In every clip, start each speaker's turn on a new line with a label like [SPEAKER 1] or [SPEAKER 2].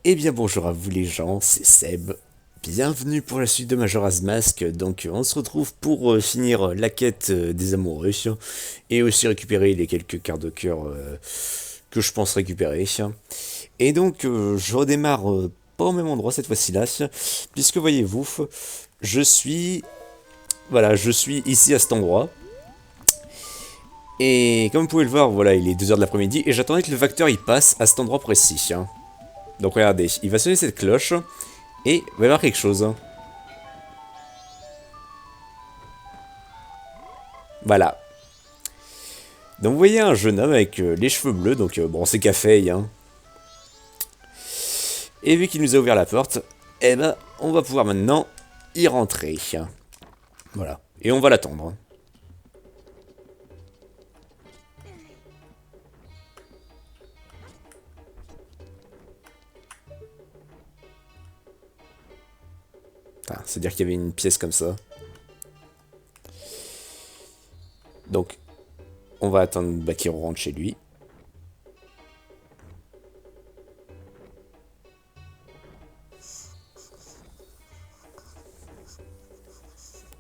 [SPEAKER 1] Eh bien bonjour à vous les gens, c'est Seb. Bienvenue pour la suite de Majora's Mask. Donc on se retrouve pour finir la quête des amoureux et aussi récupérer les quelques quarts de cœur que je pense récupérer. Et donc je redémarre pas au même endroit cette fois-ci là, puisque voyez-vous, je suis je suis ici à cet endroit. Et comme vous pouvez le voir, voilà, il est 2 heures de l'après-midi et j'attendais que le facteur il passe à cet endroit précis. Donc regardez, il va sonner cette cloche. Et il va y avoir quelque chose. Voilà. Donc vous voyez un jeune homme avec les cheveux bleus, donc bon c'est café, hein. Et vu qu'il nous a ouvert la porte, eh ben on va pouvoir maintenant y rentrer. Voilà. Et on va l'attendre. Enfin, c'est-à-dire qu'il y avait une pièce comme ça. Donc on va attendre qu'il rentre chez lui.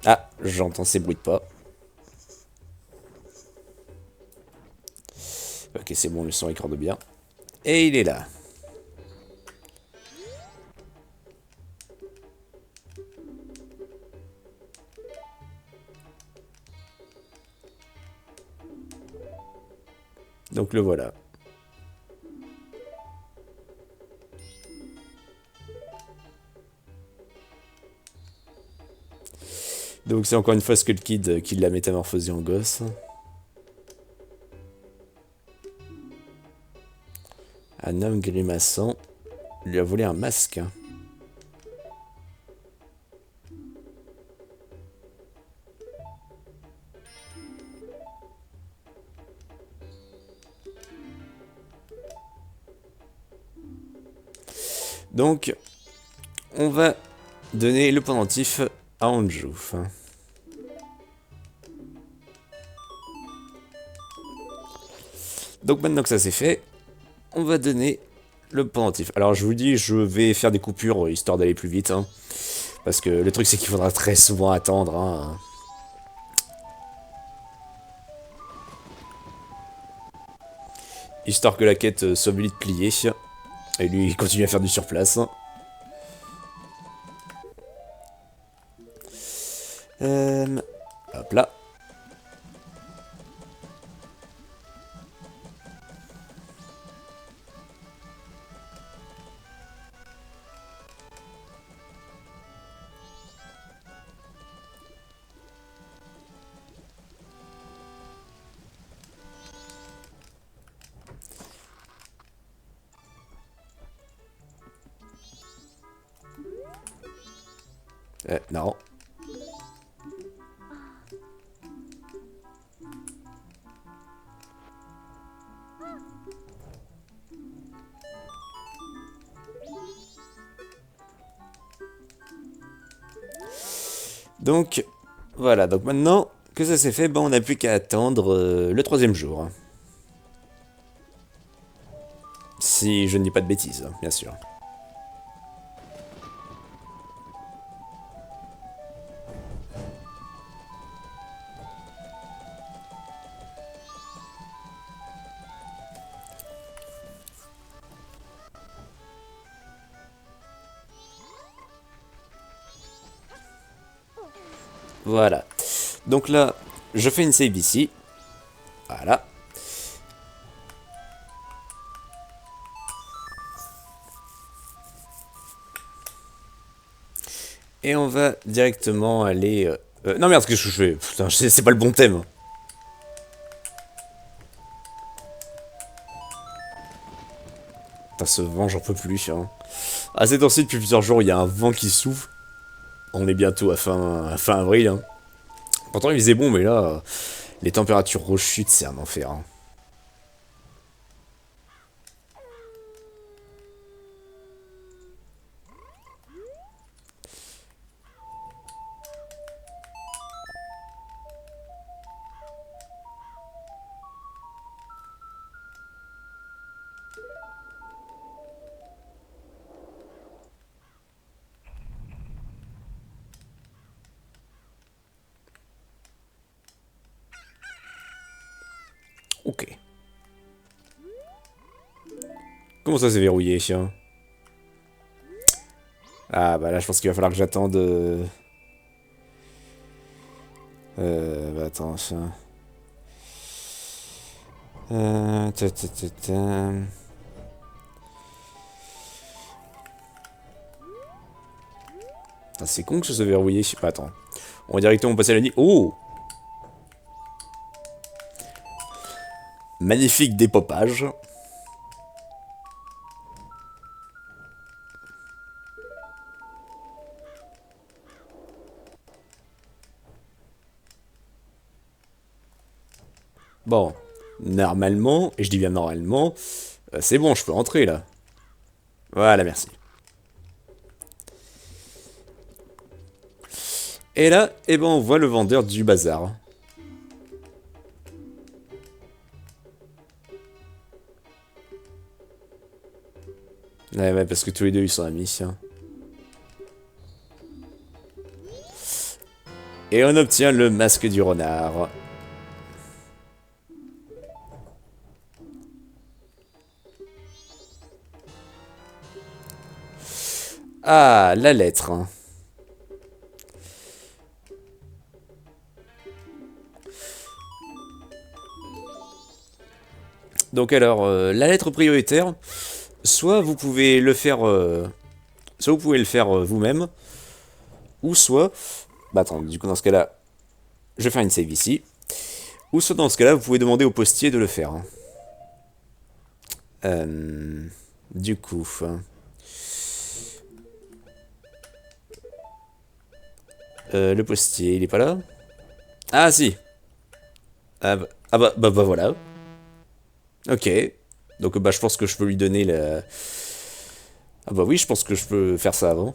[SPEAKER 1] Ah, j'entends ces bruits de pas. Ok, c'est bon, le son accorde bien. Et il est là. Donc le voilà. Donc c'est encore une fois Skull Kid qui l'a métamorphosé en gosse. Un homme grimaçant lui a volé un masque. Donc on va donner le pendentif à Anju. Donc maintenant que ça c'est fait, on va donner le pendentif. Alors je vous dis, je vais faire des coupures histoire d'aller plus vite. Parce que le truc c'est qu'il faudra très souvent attendre. Histoire que la quête soit vite pliée. Et lui il continue à faire du surplace. Euh, hop là. Non. Donc, voilà. Donc maintenant que ça c'est fait, ben, on n'a plus qu'à attendre le troisième jour. Si je ne dis pas de bêtises, bien sûr. Voilà. Donc là, je fais une save ici. Voilà. Et on va directement aller... non merde, qu'est-ce que je fais? Putain, c'est pas le bon thème. Putain, ce vent, j'en peux plus. À cette heure-ci, depuis plusieurs jours, il y a un vent qui souffle. On est bientôt à fin avril. Pourtant, il faisait bon, mais là, les températures rechutent, c'est un enfer. Ok. Comment ça c'est verrouillé, chien? Ah bah là je pense qu'il va falloir que j'attende... bah attends, chien. Ta, ta, ta, ta. Ah, c'est con que ça soit verrouillé, je sais pas, attends. On va directement passer à la nuit. Oh! Magnifique dépopage. Bon, normalement, et je dis bien normalement, c'est bon, je peux entrer là. Voilà, merci. Et là, eh ben, on voit le vendeur du bazar. Ouais, parce que tous les deux ils sont amis. Hein. Et on obtient le masque du renard. Ah, la lettre. Donc alors, la lettre prioritaire, soit vous pouvez le faire, vous-même, ou soit, bah attends, du coup dans ce cas-là, je vais faire une save ici, ou soit dans ce cas-là, vous pouvez demander au postier de le faire. Du coup, le postier, il est pas là? Ah si. Ah bah voilà. Ok. Donc bah je pense que je peux lui donner la... Ah bah oui, je pense que je peux faire ça avant.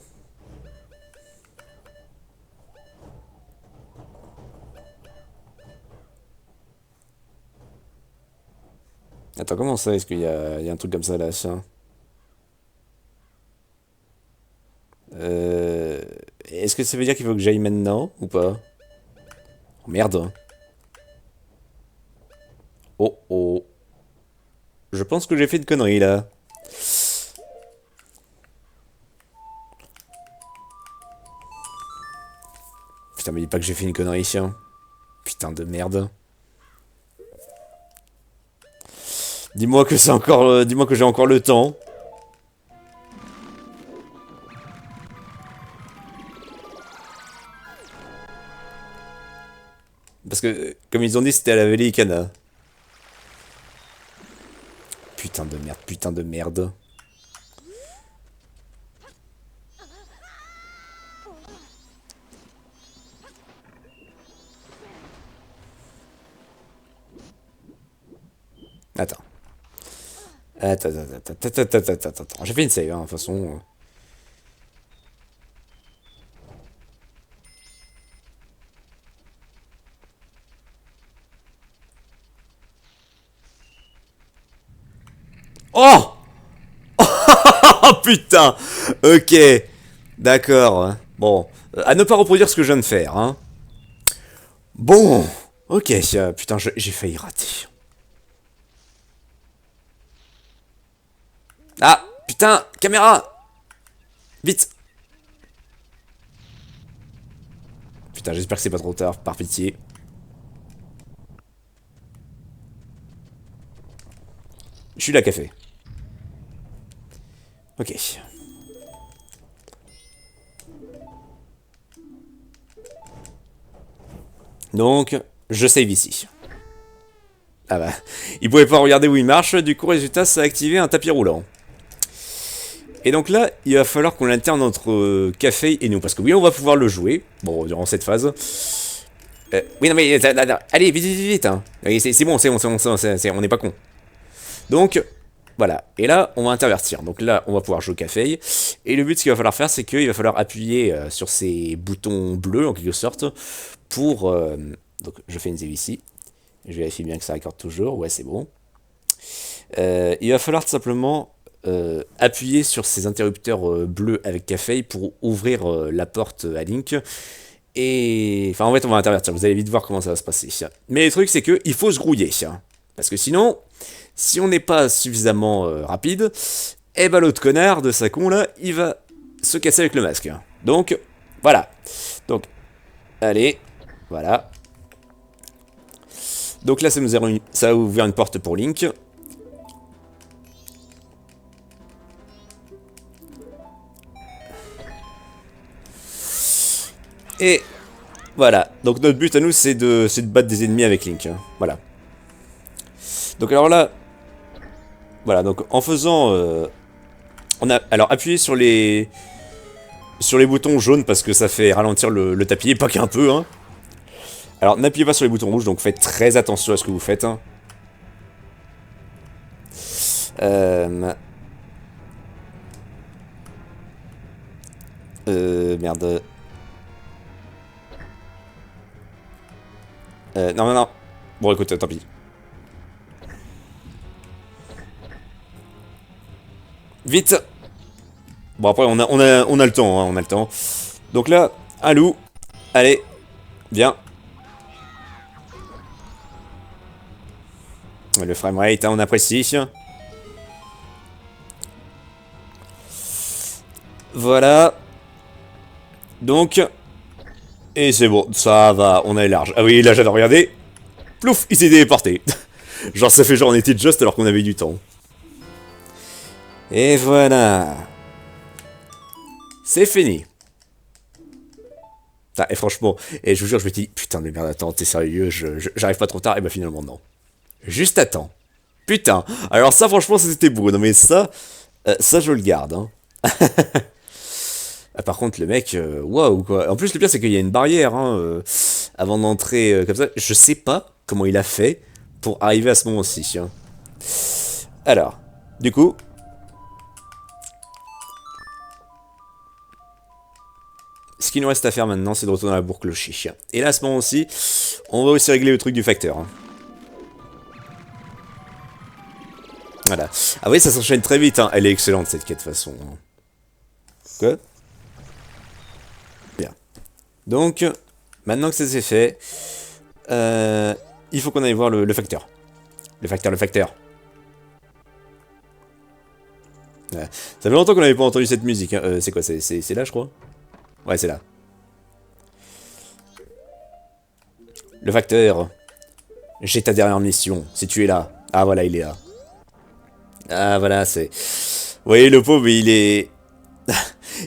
[SPEAKER 1] Attends, comment ça? Est-ce qu'il y a un truc comme ça là, ça? Euh... Est-ce que ça veut dire qu'il faut que j'aille maintenant, ou pas? Oh, merde. Oh oh. Je pense que j'ai fait une connerie là. Putain, mais dis pas que j'ai fait une connerie ici. Hein. Putain de merde. Dis-moi que c'est encore... dis-moi que j'ai encore le temps. Parce que, comme ils ont dit, c'était à la Velikana. Putain de merde, putain de merde. Attends. Attends. J'ai fait une save, hein, de toute façon. Oh! Oh putain! Ok. D'accord. Bon. À ne pas reproduire ce que je viens de faire, hein. Bon. Ok. Putain, j'ai failli rater. Ah! Putain! Caméra! Vite! Putain, j'espère que c'est pas trop tard, par pitié. Je suis là, café. Ok. Donc, je save ici. Ah bah, il pouvait pas regarder où il marche, du coup, résultat, ça a activé un tapis roulant. Et donc là, il va falloir qu'on alterne entre café et nous, parce que oui, on va pouvoir le jouer, bon, durant cette phase. Oui, non mais, allez, vite, hein. C'est bon, on n'est pas con. Donc, voilà. Et là, on va intervertir. Donc là, on va pouvoir jouer au café. Et le but, ce qu'il va falloir faire, c'est qu'il va falloir appuyer sur ces boutons bleus, en quelque sorte, pour... donc, je fais une save ici. Je vérifie bien que ça raccorde toujours. Ouais, c'est bon. Il va falloir tout simplement appuyer sur ces interrupteurs bleus avec café pour ouvrir la porte à Link. Et... Enfin, en fait, on va intervertir. Vous allez vite voir comment ça va se passer. Mais le truc, c'est qu'il faut se grouiller. Parce que sinon, si on n'est pas suffisamment rapide, eh ben l'autre connard de sa con là, il va se casser avec le masque. Donc, voilà. Donc, allez, voilà. Donc là, ça a ouvert une porte pour Link. Et voilà. Donc notre but à nous, c'est de battre des ennemis avec Link. Voilà. Donc alors là, voilà. Donc en faisant, on a alors appuyé sur les boutons jaunes parce que ça fait ralentir le tapis, pas qu'un peu. Hein. Alors n'appuyez pas sur les boutons rouges, donc faites très attention à ce que vous faites. Hein. Merde. Non, non, non. Bon, écoute, tant pis. Vite. Bon, après, on a le temps, hein, on a le temps. Donc là, un loup. Allez, viens. Le framerate, hein, on apprécie. Voilà. Donc. Et c'est bon, ça va, on est large. Ah oui, là j'adore regarder. Plouf, il s'est téléporté. Genre ça fait genre on était just alors qu'on avait du temps. Et voilà. C'est fini. Ah, et franchement, et je vous jure, je me dis, putain de merde, attends, t'es sérieux, j'arrive pas trop tard, et bah finalement non. Juste attends. Putain, alors ça franchement c'était beau, non mais ça je le garde. Hein. Ah, par contre le mec, waouh quoi. En plus le pire c'est qu'il y a une barrière, hein, avant d'entrer comme ça. Je sais pas comment il a fait pour arriver à ce moment-ci. Hein. Alors, du coup, ce qu'il nous reste à faire maintenant, c'est de retourner à la bourg clocher. Et là, à ce moment-ci, on va aussi régler le truc du facteur. Hein. Voilà. Ah oui, ça s'enchaîne très vite. Hein. Elle est excellente, cette quête, de toute façon. Hein. Quoi? Bien. Donc, maintenant que ça c'est fait, il faut qu'on aille voir le facteur. Le facteur. Ouais. Ça fait longtemps qu'on n'avait pas entendu cette musique. Hein. C'est quoi? C'est là, je crois? Ouais, c'est là. Le facteur. J'ai ta dernière mission. Si tu es là. Ah, voilà, il est là. Ah, voilà, c'est... Vous voyez, le pauvre, il est...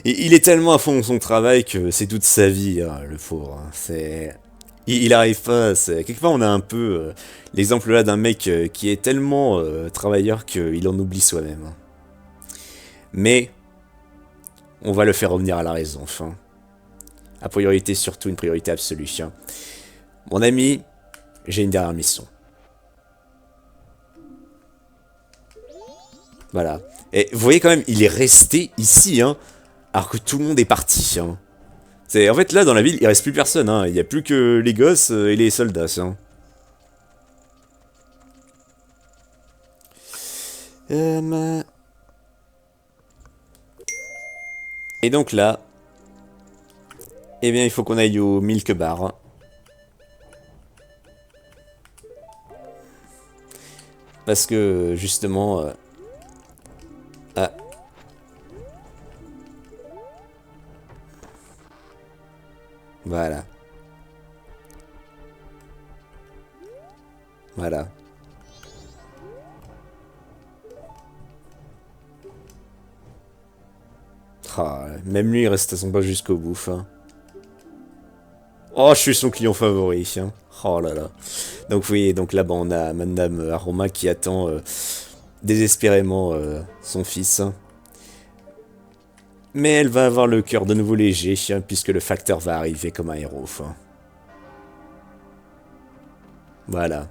[SPEAKER 1] il est tellement à fond dans son travail que c'est toute sa vie, hein, le pauvre. Hein. C'est... Il arrive pas... Quelque part, on a un peu l'exemple là d'un mec qui est tellement travailleur qu'il en oublie soi-même. Hein. Mais... On va le faire revenir à la raison, enfin. A priorité, surtout une priorité absolue. Hein. Mon ami, j'ai une dernière mission. Voilà. Et vous voyez quand même, il est resté ici, hein, alors que tout le monde est parti. Hein. En fait, là, dans la ville, il reste plus personne. Hein. Il n'y a plus que les gosses et les soldats. Hein. Et donc là, eh bien, il faut qu'on aille au Milk Bar. Parce que, justement... Ah. Voilà. Voilà. Ah, même lui, il reste à son poste jusqu'au bout. Hein. Oh, je suis son client favori. Hein. Oh là là. Donc oui, donc là-bas, on a Madame Aroma qui attend désespérément son fils. Mais elle va avoir le cœur de nouveau léger, hein, puisque le facteur va arriver comme un héros. Hein. Voilà.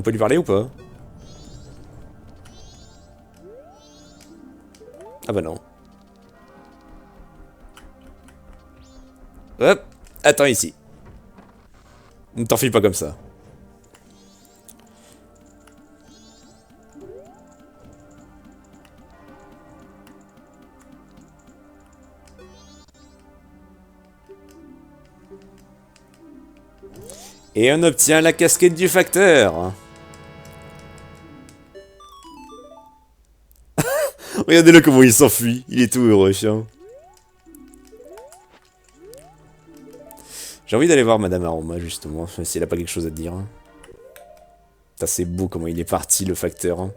[SPEAKER 1] peut lui parler ou pas? Ah bah non. Hop, attends ici. Ne t'enfuis pas comme ça. Et on obtient la casquette du facteur. Regardez-le comment il s'enfuit. Il est tout heureux, chien. J'ai envie d'aller voir Madame Aroma, justement, si elle a pas quelque chose à dire. Putain, c'est beau comment il est parti, le facteur.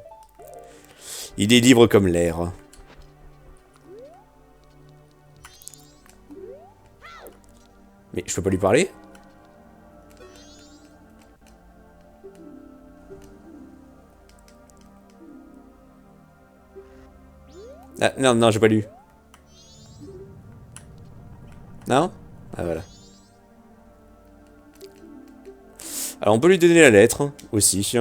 [SPEAKER 1] Il est libre comme l'air. Mais je peux pas lui parler? Ah, non, non, j'ai pas lu. Non? Ah, voilà. Alors, on peut lui donner la lettre, aussi.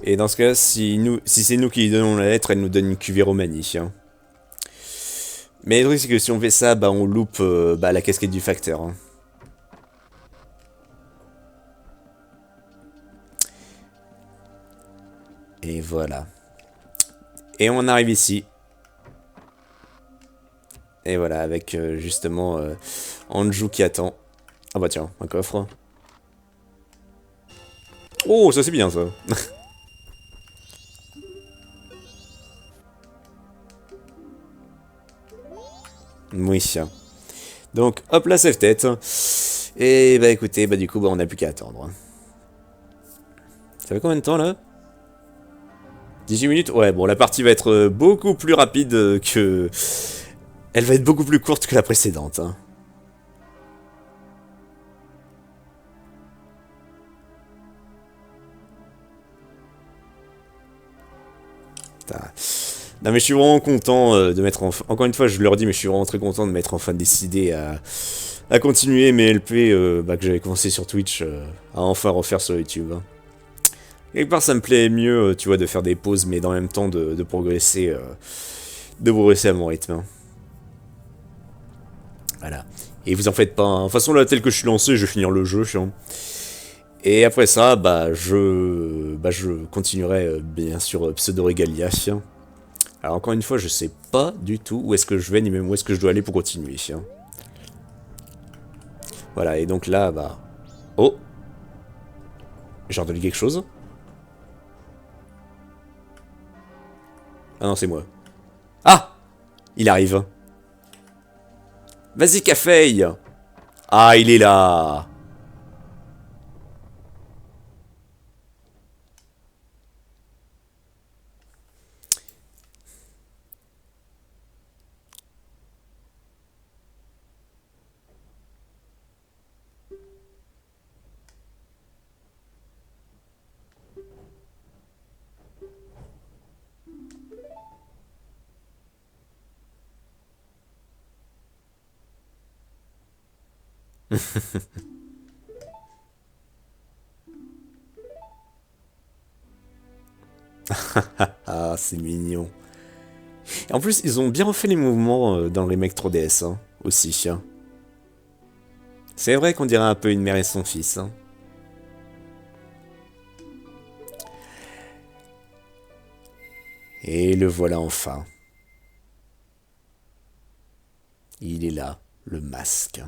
[SPEAKER 1] Et dans ce cas, si c'est nous qui lui donnons la lettre, elle nous donne une cuvée Romani. Mais le truc, c'est que si on fait ça, bah, on loupe la casquette du facteur. Et voilà. Et on arrive ici. Et voilà, avec justement Anju qui attend. Ah bah tiens, un coffre. Oh, ça c'est bien ça. Oui. Donc, hop là, save tête. Et bah écoutez, bah du coup, bah, on n'a plus qu'à attendre. Ça fait combien de temps là? 18 minutes? Ouais, bon, la partie va être beaucoup plus rapide que... Elle va être beaucoup plus courte que la précédente. Putain. Non mais je suis vraiment content de mettre en... Encore une fois, je leur dis, mais je suis vraiment très content de m'être enfin décidé à continuer mes LP que j'avais commencé sur Twitch à enfin refaire sur YouTube. Quelque part, ça me plaît mieux, tu vois, de faire des pauses, mais dans le même temps de progresser à mon rythme. Voilà. Et vous en faites pas. De toute façon, là, tel que je suis lancé, je vais finir le jeu. Et après ça, je continuerai bien sûr Pseudo Regalia. Alors encore une fois, je sais pas du tout où est-ce que je vais, ni même où est-ce que je dois aller pour continuer. Voilà, et donc là, bah... Oh! J'ai entendu quelque chose? Ah non, c'est moi. Ah! Il arrive. Vas-y, Café! Ah, il est là! Ah, c'est mignon. Et en plus, ils ont bien refait les mouvements dans le remake 3DS, aussi. C'est vrai qu'on dirait un peu une mère et son fils. Et le voilà enfin. Il est là, le masque.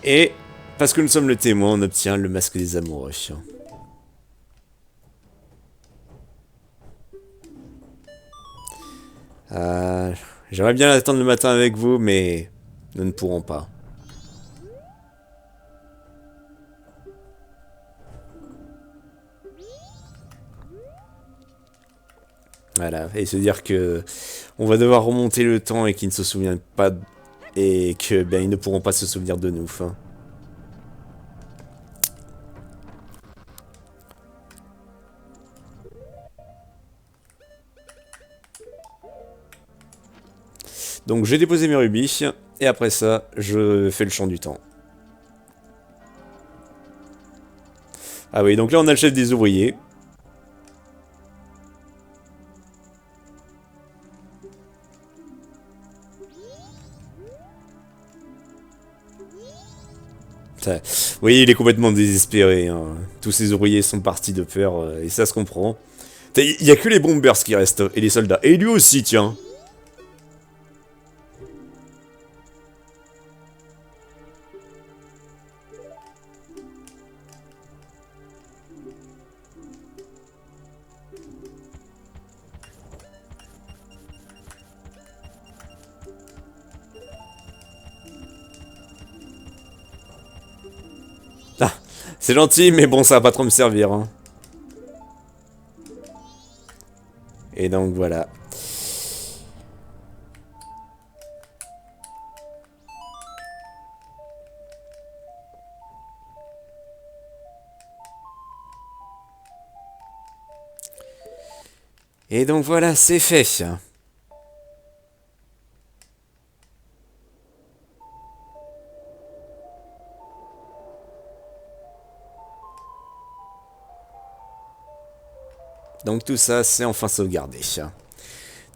[SPEAKER 1] Et, parce que nous sommes le témoin, on obtient le masque des amoureux. J'aimerais bien attendre le matin avec vous, mais nous ne pourrons pas. Voilà, et se dire que on va devoir remonter le temps et qu'ils ne se souviennent pas et que ben ils ne pourront pas se souvenir de nous. Donc j'ai déposé mes rubis, et après ça, je fais le champ du temps. Ah oui, donc là on a le chef des ouvriers. Oui, il est complètement désespéré. Hein. Tous ses ouvriers sont partis de peur, et ça se comprend. Il y a que les bombers qui restent, et les soldats. Et lui aussi, tiens. Ah, c'est gentil, mais bon, ça va pas trop me servir. Hein. Et donc voilà. Et donc voilà, c'est fait. Donc tout ça, c'est enfin sauvegardé.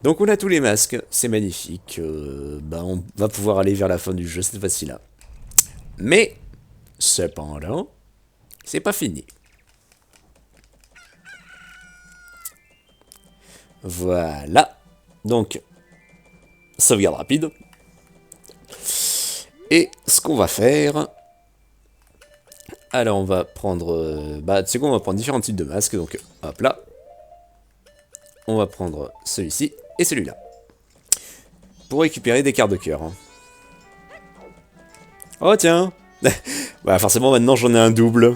[SPEAKER 1] Donc on a tous les masques, c'est magnifique. Bah on va pouvoir aller vers la fin du jeu cette fois-ci-là. Mais, cependant, c'est pas fini. Voilà. Donc, sauvegarde rapide. Et ce qu'on va faire... Alors on va prendre... bah tu sais quoi, on va prendre différents types de masques. Donc hop là. On va prendre celui-ci et celui-là. Pour récupérer des quarts de cœur. Hein. Oh tiens. Bah forcément maintenant j'en ai un double.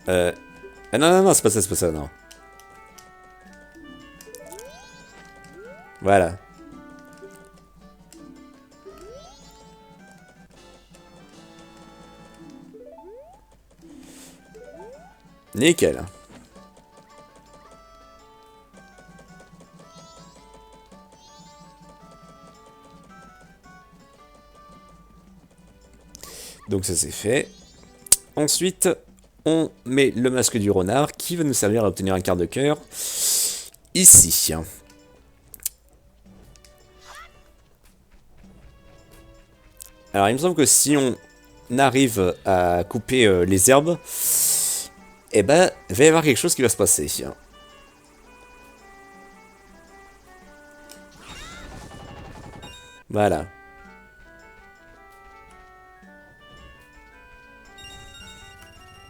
[SPEAKER 1] Ah non non non, c'est pas ça, non. Voilà. Nickel. Donc ça c'est fait. Ensuite, on met le masque du renard qui va nous servir à obtenir un quart de cœur ici. Alors il me semble que si on arrive à couper les herbes, eh ben, il va y avoir quelque chose qui va se passer. Voilà.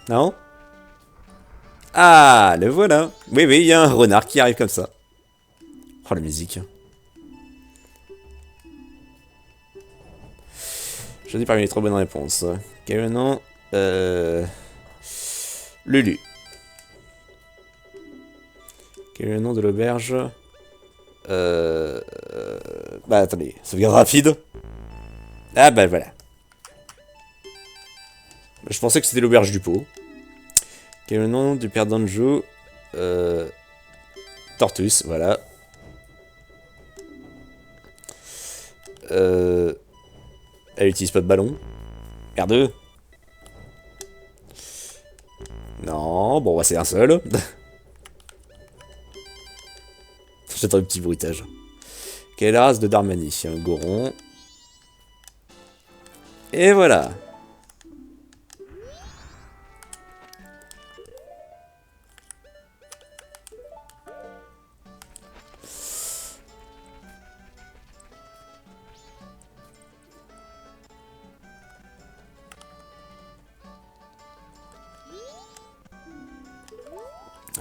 [SPEAKER 1] Non? Ah, le voilà. Oui, oui, il y a un renard qui arrive comme ça. Oh, la musique. Je dis parmi les 3 bonnes réponses. Quel est le nom Lulu. Quel est le nom de l'auberge Bah attendez, sauvegarde rapide. Ah bah voilà. Je pensais que c'était l'auberge du pot. Quel est le nom du père d'Anjou Tortus, voilà. Elle utilise pas de ballon. R2. Non, bon bah c'est un seul. J'attends un petit bruitage. Quelle race de Darmanie? Un Goron. Et voilà.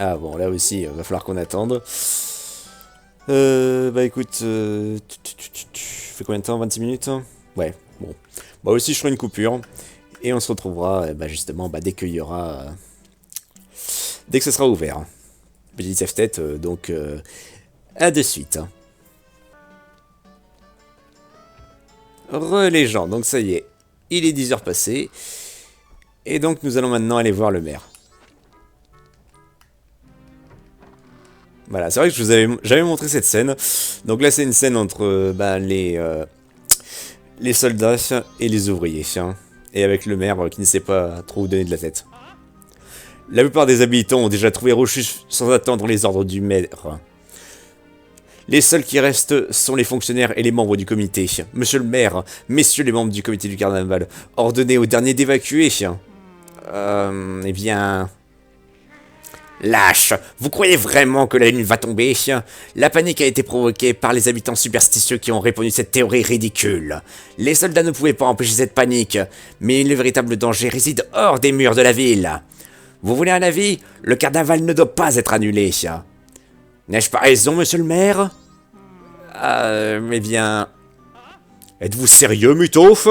[SPEAKER 1] Ah bon, là aussi, va falloir qu'on attende. Bah écoute, fait combien de temps? 26 minutes? Ouais, bon. Bah aussi, je ferai une coupure. Et on se retrouvera, bah justement, bah, dès qu'il y aura... dès que ce sera ouvert. Petit tête, donc... à de suite. Les gens, donc ça y est. Il est 10 heures passées. Et donc, nous allons maintenant aller voir le maire. Voilà, c'est vrai que je vous avais j'avais montré cette scène. Donc là, c'est une scène entre les soldats et les ouvriers. Et avec le maire qui ne sait pas trop où donner de la tête. La plupart des habitants ont déjà trouvé refuge sans attendre les ordres du maire. Les seuls qui restent sont les fonctionnaires et les membres du comité. Monsieur le maire, messieurs les membres du comité du carnaval, ordonnez aux derniers d'évacuer. Eh bien... Lâche, vous croyez vraiment que la lune va tomber? La panique a été provoquée par les habitants superstitieux qui ont répandu cette théorie ridicule. Les soldats ne pouvaient pas empêcher cette panique, mais le véritable danger réside hors des murs de la ville. Vous voulez un avis? Le carnaval ne doit pas être annulé. N'ai-je pas raison, monsieur le maire? Eh bien... Êtes-vous sérieux, Mutof?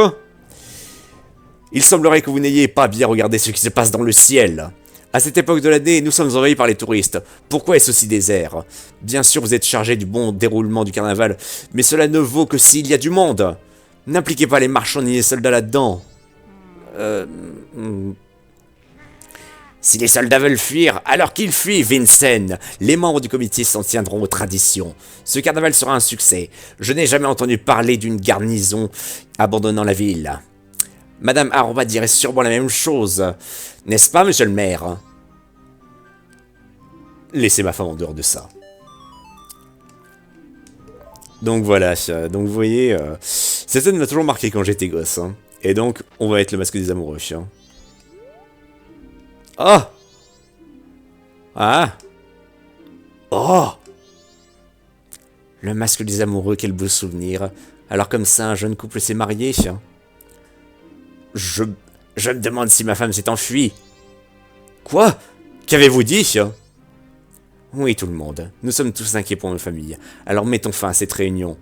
[SPEAKER 1] Il semblerait que vous n'ayez pas bien regardé ce qui se passe dans le ciel. À cette époque de l'année, nous sommes envahis par les touristes. Pourquoi est-ce aussi désert? Bien sûr, vous êtes chargé du bon déroulement du carnaval, mais cela ne vaut que s'il y a du monde. N'impliquez pas les marchands ni les soldats là-dedans. Si les soldats veulent fuir, alors qu'ils fuient, Vincent. Les membres du comité s'en tiendront aux traditions. Ce carnaval sera un succès. Je n'ai jamais entendu parler d'une garnison abandonnant la ville. Madame Arroba dirait sûrement la même chose. N'est-ce pas, monsieur le maire? Laissez ma femme en dehors de ça. Donc voilà, donc vous voyez, cette scène m'a toujours marqué quand j'étais gosse. Et donc, on va être le masque des amoureux. Oh! Ah! Oh! Le masque des amoureux, quel beau souvenir. Alors comme ça, un jeune couple s'est marié. Je me demande si ma femme s'est enfuie. Quoi? Qu'avez-vous dit? Oui, tout le monde. Nous sommes tous inquiets pour nos familles. Alors mettons fin à cette réunion.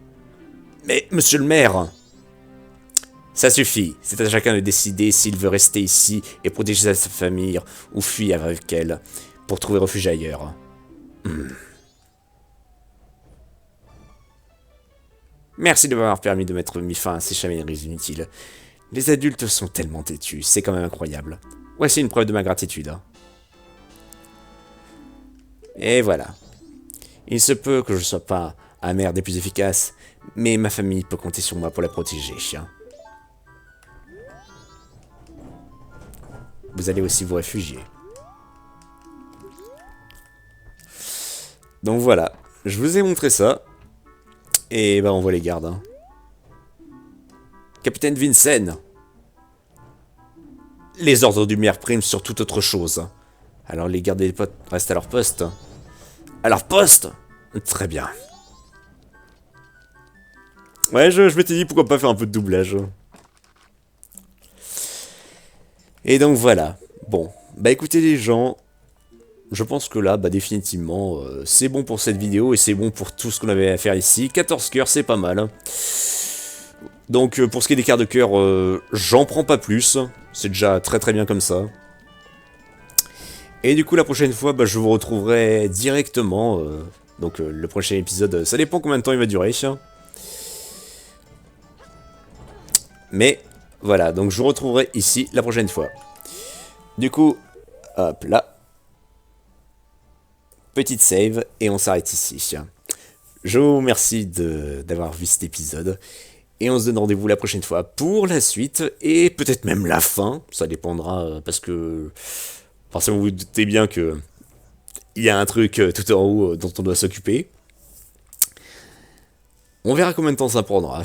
[SPEAKER 1] Mais, monsieur le maire... Ça suffit. C'est à chacun de décider s'il veut rester ici et protéger sa famille ou fuir avec elle pour trouver refuge ailleurs. Merci de m'avoir permis de mettre mis fin à ces chamailleries inutiles. Les adultes sont tellement têtus, c'est quand même incroyable. Voici une preuve de ma gratitude. Et voilà. Il se peut que je ne sois pas un maire des plus efficaces, mais ma famille peut compter sur moi pour la protéger. Vous allez aussi vous réfugier. Donc voilà, je vous ai montré ça. Et bah on voit les gardes. Capitaine Vincent. Les ordres du maire priment sur toute autre chose. Alors les gardes des potes restent à leur poste. À leur poste? Très bien. Ouais, je m'étais dit pourquoi pas faire un peu de doublage. Et donc voilà. Bon, bah écoutez les gens, je pense que là, bah définitivement, c'est bon pour cette vidéo et c'est bon pour tout ce qu'on avait à faire ici. 14 cœurs, c'est pas mal. Donc pour ce qui est des quarts de cœur, j'en prends pas plus. C'est déjà très très bien comme ça. Et du coup la prochaine fois, bah, je vous retrouverai directement. Donc le prochain épisode, ça dépend combien de temps il va durer. Mais voilà, donc je vous retrouverai ici la prochaine fois. Du coup, hop là. Petite save et on s'arrête ici. Je vous remercie d'avoir vu cet épisode. Et on se donne rendez-vous la prochaine fois pour la suite, et peut-être même la fin, ça dépendra, parce que forcément vous vous doutez bien que il y a un truc tout en haut dont on doit s'occuper. On verra combien de temps ça prendra,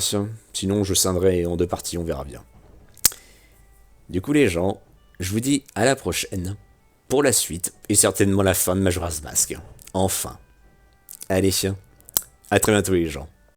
[SPEAKER 1] sinon je scindrai en deux parties, on verra bien. Du coup les gens, je vous dis à la prochaine pour la suite, et certainement la fin de Majora's Mask. Enfin. Allez, à très bientôt les gens.